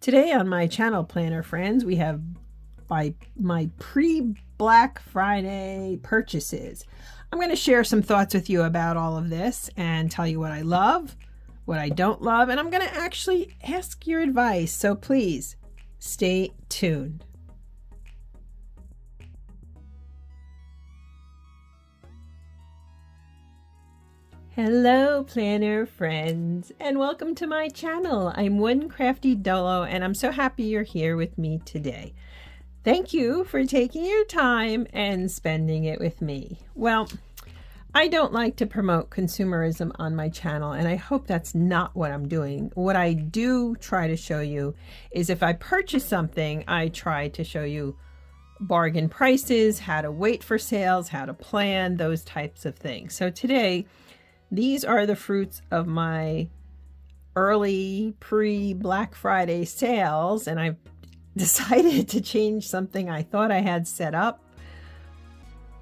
Today on my channel, Planner Friends, we have my pre-Black Friday purchases. I'm going to share some thoughts with you about all of this and tell you what I love, what I don't love, and I'm going to actually ask your advice, so please stay tuned. Hello planner friends, and welcome to my channel. I'm One Crafty Dolo, and I'm so happy you're here with me today. Thank you for taking your time and spending it with me. Well, I don't like to promote consumerism on my channel, and I hope that's not what I'm doing. What I do try to show you is if I purchase something, I try to show you bargain prices, how to wait for sales, how to plan, those types of things. So today, these are the fruits of my early pre-Black Friday sales, and I've decided to change something I thought I had set up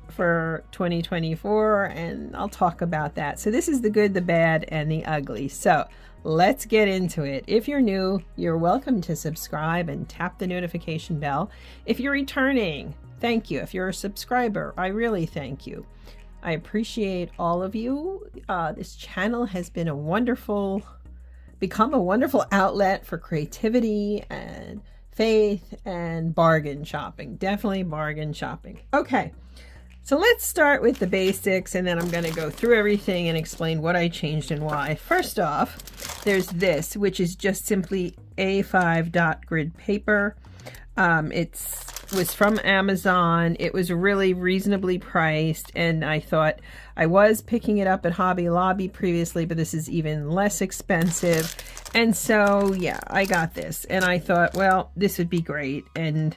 for 2024, and I'll talk about that. So this is the good, the bad, and the ugly. So let's get into it. If you're new, you're welcome to subscribe and tap the notification bell. If you're returning, thank you. If you're a subscriber, I really thank you. I appreciate all of you. This channel has been become a wonderful outlet for creativity and faith and bargain shopping. Definitely bargain shopping. Okay, so let's start with the basics, and then I'm going to go through everything and explain what I changed and why. First off, there's this, which is just simply A5 dot grid paper. It was from Amazon. It was really reasonably priced, and I thought I was picking it up at Hobby Lobby previously, but this is even less expensive. And so, yeah, I got this, and I thought, well, this would be great, and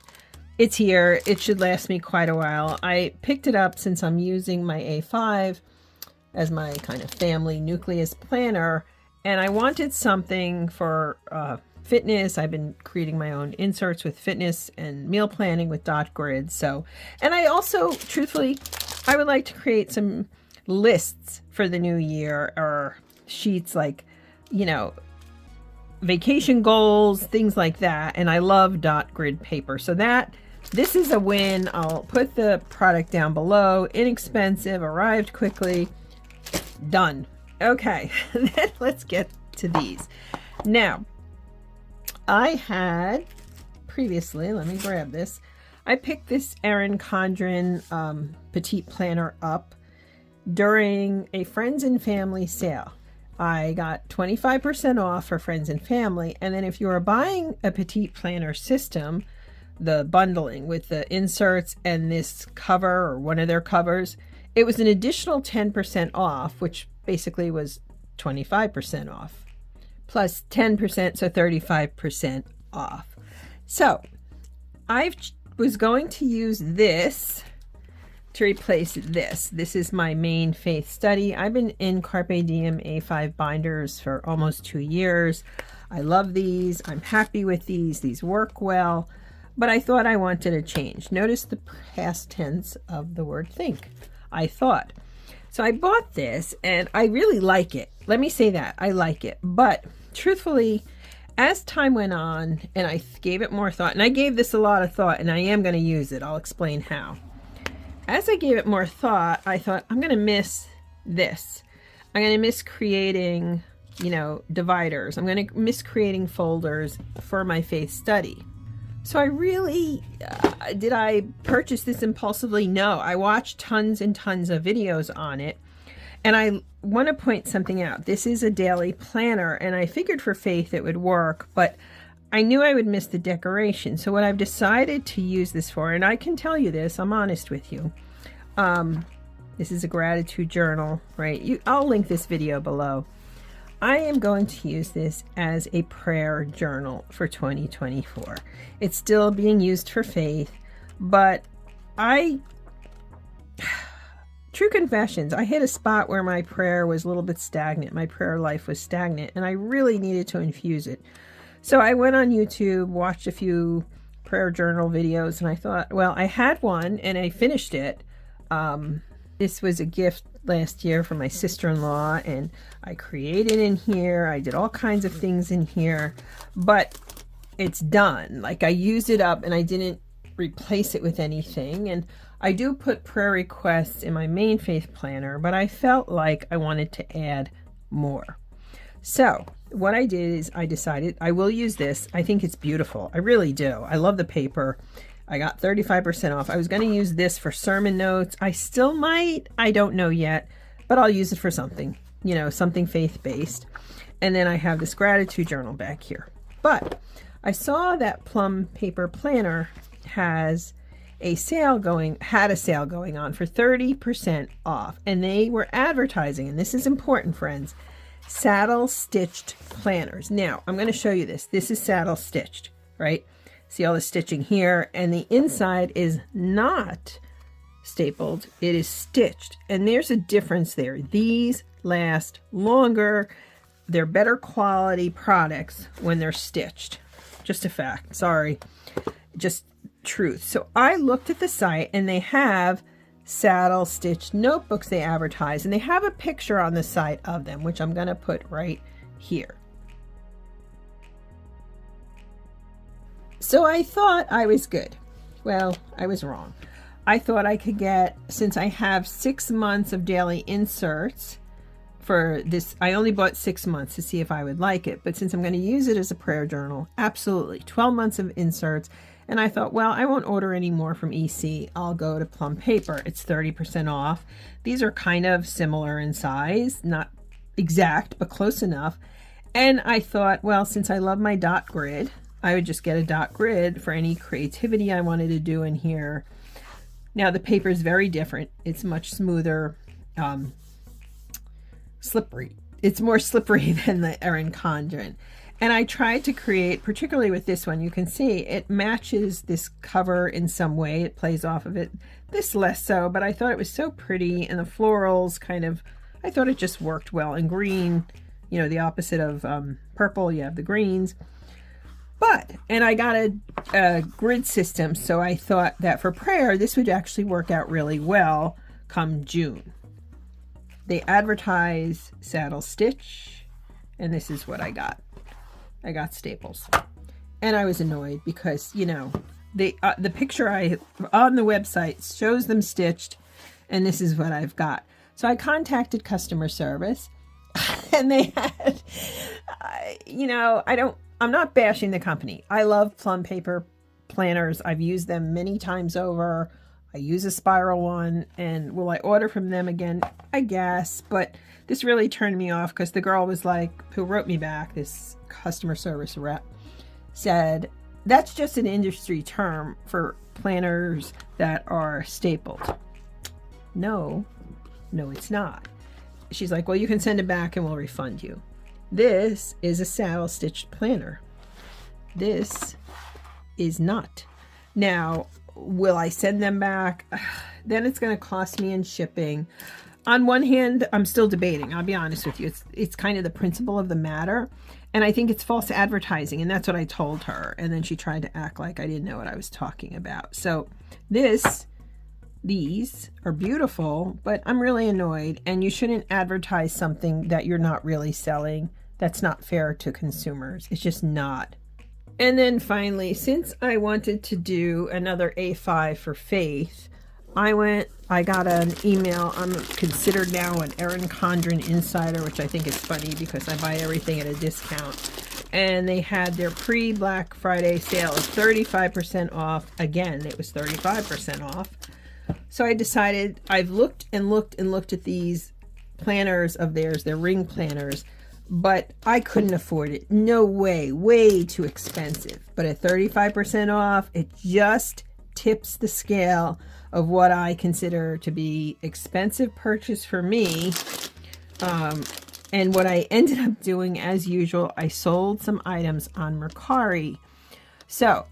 it's here. It should last me quite a while. I picked it up since I'm using my A5 as my kind of family nucleus planner, and I wanted something for fitness. I've been creating my own inserts with fitness and meal planning with dot grid. So, and I also, truthfully, I would like to create some lists for the new year, or sheets like, you know, vacation goals, things like that. And I love dot grid paper. So this is a win. I'll put the product down below. Inexpensive, arrived quickly, done. Okay, then let's get to these. Now, I had previously, let me grab this. I picked this Erin Condren Petite Planner up during a Friends and Family sale. I got 25% off for Friends and Family. And then if you are buying a Petite Planner system, the bundling with the inserts and this cover or one of their covers, it was an additional 10% off, which basically was 25% off. Plus 10%, so 35% off. So I was going to use this to replace this. This is my main faith study. I've been in Carpe Diem A5 binders for almost 2 years. I love these. I'm happy with these. These work well, but I thought I wanted a change. Notice the past tense of the word think. I thought. So I bought this, and I really like it. Let me say that. I like it. But truthfully, as time went on and I gave it more thought, and I gave this a lot of thought, and I am going to use it. I'll explain how. As I gave it more thought, I thought, I'm going to miss this. I'm going to miss creating, you know, dividers. I'm going to miss creating folders for my faith study. So I really, did I purchase this impulsively? No, I watched tons and tons of videos on it. And I want to point something out. This is a daily planner, and I figured for faith it would work, but I knew I would miss the decoration. So what I've decided to use this for, and I can tell you this, I'm honest with you. This is a gratitude journal, right? I'll link this video below. I am going to use this as a prayer journal for 2024. It's still being used for faith, but true confessions, I hit a spot where my prayer was a little bit stagnant. My prayer life was stagnant, and I really needed to infuse it. So I went on YouTube, watched a few prayer journal videos, and I thought, well, I had one and I finished it. This was a gift last year from my sister-in-law, and I created in here. I did all kinds of things in here, but it's done. Like I used it up and I didn't replace it with anything. And I do put prayer requests in my main faith planner, but I felt like I wanted to add more. So what I did is I decided I will use this. I think it's beautiful. I really do. I love the paper. I got 35% off. I was going to use this for sermon notes. I still might. I don't know yet, but I'll use it for something, you know, something faith-based. And then I have this gratitude journal back here. But I saw that Plum Paper Planner had a sale going on for 30% off. And they were advertising, and this is important, friends, saddle stitched planners. Now, I'm going to show you this. This is saddle stitched, right? See all the stitching here, and the inside is not stapled. It is stitched, and there's a difference there. These last longer. They're better quality products when they're stitched. Just a fact. Sorry. Just truth. So I looked at the site, and they have saddle stitched notebooks they advertise, and they have a picture on the site of them, which I'm going to put right here. So I thought I was good. Well, I was wrong. I thought I could get, since I have 6 months of daily inserts for this, I only bought 6 months to see if I would like it. But since I'm going to use it as a prayer journal, absolutely 12 months of inserts. And I thought, well, I won't order any more from EC. I'll go to Plum Paper. It's 30% off. These are kind of similar in size, not exact, but close enough. And I thought, well, since I love my dot grid, I would just get a dot grid for any creativity I wanted to do in here. Now the paper is very different. It's much smoother, slippery. It's more slippery than the Erin Condren. And I tried to create, particularly with this one, you can see it matches this cover in some way. It plays off of it. This less so, but I thought it was so pretty, and the florals kind of, I thought it just worked well. And green, you know, the opposite of purple, you have the greens. But, and I got a grid system, so I thought that for prayer, this would actually work out really well come June. They advertise saddle stitch, and this is what I got. I got staples. And I was annoyed because, you know, the picture on the website shows them stitched, and this is what I've got. So I contacted customer service, and they had, you know, I'm not bashing the company. I love Plum Paper planners. I've used them many times over. I use a spiral one, and will I order from them again? I guess, but this really turned me off because the girl was like, who wrote me back, this customer service rep, said, that's just an industry term for planners that are stapled. No, it's not. She's like, well, you can send it back and we'll refund you. This is a saddle stitched planner. This is not. Now, will I send them back? Then it's going to cost me in shipping. On one hand, I'm still debating. I'll be honest with you. It's kind of the principle of the matter. And I think it's false advertising. And that's what I told her. And then she tried to act like I didn't know what I was talking about. So these are beautiful, but I'm really annoyed. And you shouldn't advertise something that you're not really selling. That's not fair to consumers. It's just not. And then finally, since I wanted to do another A5 for faith, I got an email. I'm considered now an Erin Condren insider, which I think is funny because I buy everything at a discount. And they had their pre-Black Friday sale of 35% off. Again, it was 35% off. So I decided, I've looked and looked and looked at these planners of theirs, their ring planners, but I couldn't afford it. No way, way too expensive. But at 35% off, it just tips the scale of what I consider to be expensive purchase for me. And what I ended up doing, as usual, I sold some items on Mercari. So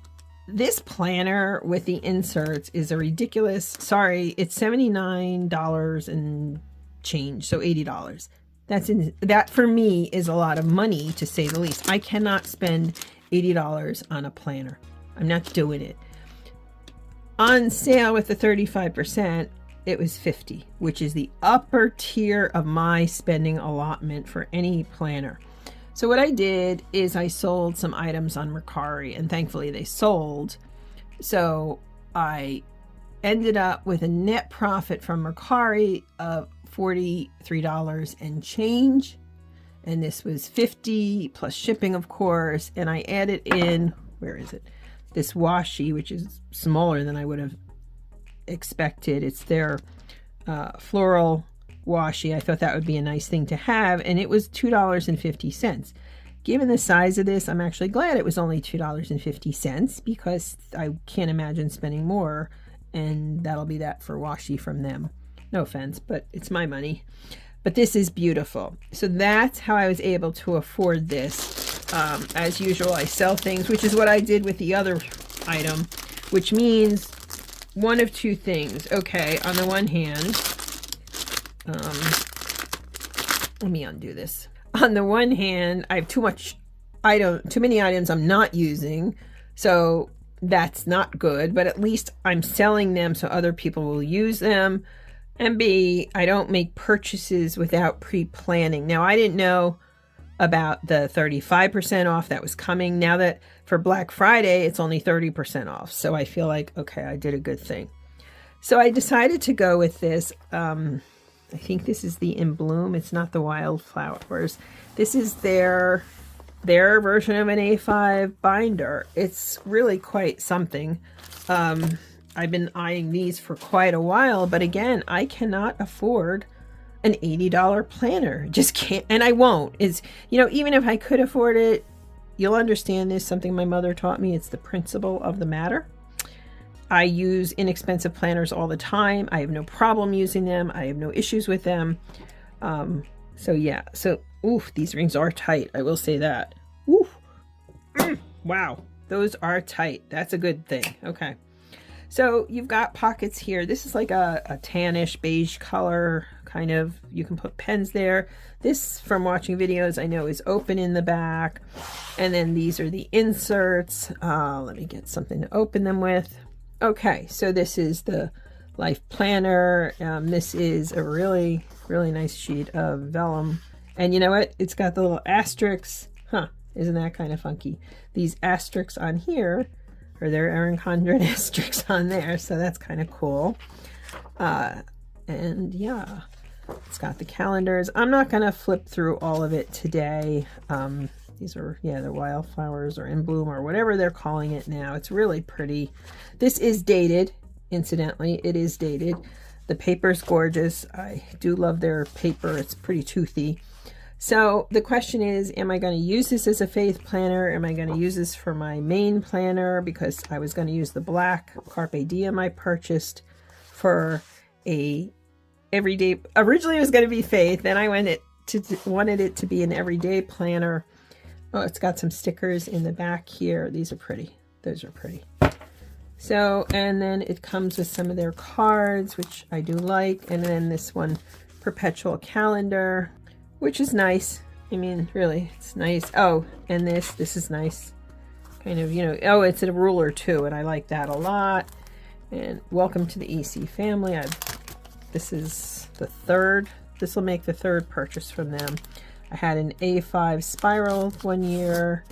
this planner with the inserts is a ridiculous, sorry, it's $79 and change, so $80. That for me is a lot of money, to say the least. I cannot spend $80 on a planner. I'm not doing it. On sale with the 35%, it was $50, which is the upper tier of my spending allotment for any planner. So what I did is I sold some items on Mercari, and thankfully they sold. So I ended up with a net profit from Mercari of $43 and change. And this was $50 plus shipping, of course. And I added in, where is it? This washi, which is smaller than I would have expected. It's their floral washi. I thought that would be a nice thing to have. And it was $2.50. Given the size of this, I'm actually glad it was only $2.50 because I can't imagine spending more. And that'll be that for washi from them. No offense, but it's my money. But this is beautiful. So that's how I was able to afford this. As usual, I sell things, which is what I did with the other item, which means one of two things. Okay, on the one hand, let me undo this. On the one hand, I have too many items I'm not using, so that's not good, but at least I'm selling them so other people will use them. And B, I don't make purchases without pre-planning. Now, I didn't know about the 35% off that was coming. Now that for Black Friday, it's only 30% off. So I feel like, okay, I did a good thing. So I decided to go with this. I think this is the In Bloom. It's not the Wildflowers. This is their version of an A5 binder. It's really quite something. I've been eyeing these for quite a while, but again, I cannot afford an $80 planner. Just can't, and I won't. It's, even if I could afford it, you'll understand this, something my mother taught me. It's the principle of the matter. I use inexpensive planners all the time. I have no problem using them. I have no issues with them. So yeah, oof, these rings are tight. I will say that. Oof. Wow, those are tight. That's a good thing. Okay. So you've got pockets here. This is like a tannish beige color, kind of. You can put pens there. This, from watching videos, I know is open in the back. And then these are the inserts. Let me get something to open them with. Okay, so this is the Life Planner. This is a really, really nice sheet of vellum. And you know what? It's got the little asterisks. Huh, isn't that kind of funky? These asterisks on here, or their Erin Condren asterisks on there, so that's kind of cool. And yeah, it's got the calendars. I'm not going to flip through all of it today. These are, yeah, the Wildflowers or In Bloom or whatever they're calling it now. It's really pretty. This is dated, incidentally. It is dated. The paper's gorgeous. I do love their paper. It's pretty toothy. So the question is, am I going to use this as a faith planner? Am I going to use this for my main planner? Because I was going to use the black Carpe Diem I purchased for a everyday. Originally it was going to be faith. Then I wanted it to be an everyday planner. Oh, it's got some stickers in the back here. These are pretty. Those are pretty. So, and then it comes with some of their cards, which I do like. And then this one, perpetual calendar, which is nice. I mean, really, it's nice. Oh, and this is nice. Kind of, oh, it's a ruler too, and I like that a lot. And welcome to the EC family. This is the third. This will make the third purchase from them. I had an A5 spiral 1 year,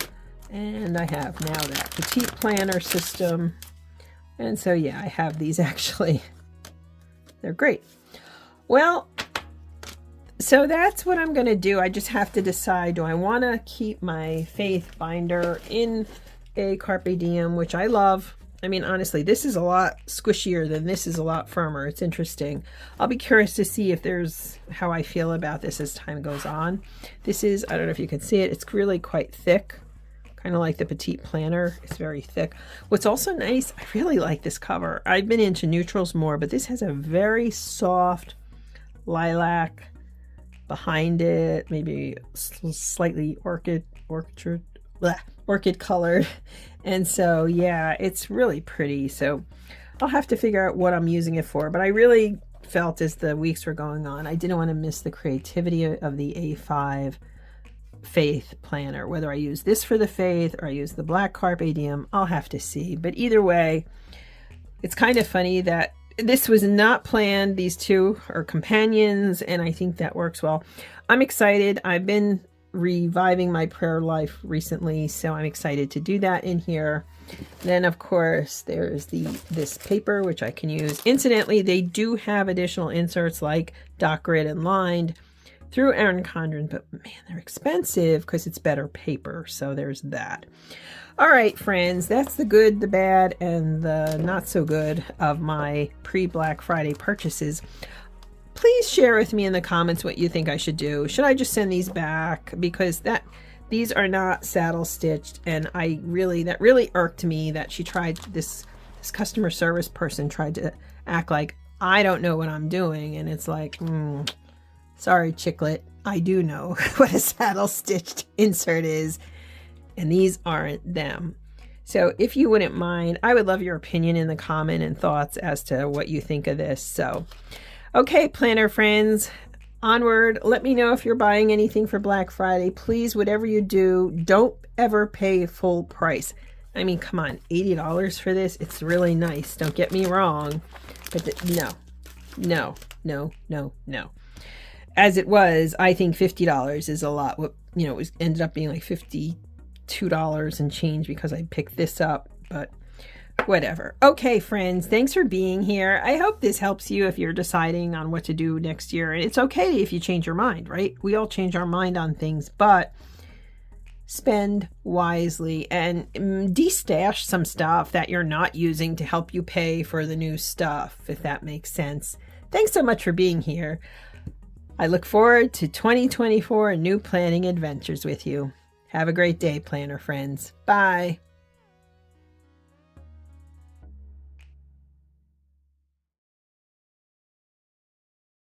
and I have now that petite planner system. And so, yeah, I have these actually. They're great. Well, so that's what I'm going to do. I just have to decide, do I want to keep my faith binder in a Carpe Diem, which I love. I mean, honestly, this is a lot squishier than this is a lot firmer. It's interesting. I'll be curious to see if there's how I feel about this as time goes on. This is, I don't know if you can see it, it's really quite thick. Kind of like the petite planner. It's very thick. What's also nice, I really like this cover. I've been into neutrals more, but this has a very soft lilac behind it, maybe slightly orchid colored. And so, yeah, it's really pretty. So I'll have to figure out what I'm using it for. But I really felt as the weeks were going on, I didn't want to miss the creativity of the A5 faith planner. Whether I use this for the faith or I use the black Carpe Diem, I'll have to see. But either way, it's kind of funny that this was not planned. These two are companions, and I think that works well. I'm excited. I've been reviving my prayer life recently, so I'm excited to do that in here. Then, of course, there's this paper, which I can use. Incidentally, they do have additional inserts like dot grid and lined through Erin Condren, but man, they're expensive because it's better paper. So there's that. All right, friends, that's the good, the bad, and the not so good of my pre-Black Friday purchases. Please share with me in the comments what you think I should do. Should I just send these back? Because these are not saddle stitched, and that really irked me that she tried, this customer service person tried to act like I don't know what I'm doing, and it's like, sorry, Chicklet, I do know what a saddle stitched insert is, and these aren't them. So if you wouldn't mind, I would love your opinion in the comment and thoughts as to what you think of this. So, okay, planner friends, onward. Let me know if you're buying anything for Black Friday. Please, whatever you do, don't ever pay full price. I mean, come on, $80 for this? It's really nice. Don't get me wrong. But no. As it was, I think $50 is a lot. It ended up being like $52 and change because I picked this up, but whatever. Okay, friends, thanks for being here. I hope this helps you if you're deciding on what to do next year. And it's okay if you change your mind, right? We all change our mind on things, but spend wisely and destash some stuff that you're not using to help you pay for the new stuff, if that makes sense. Thanks so much for being here. I look forward to 2024 and new planning adventures with you. Have a great day, planner friends. Bye.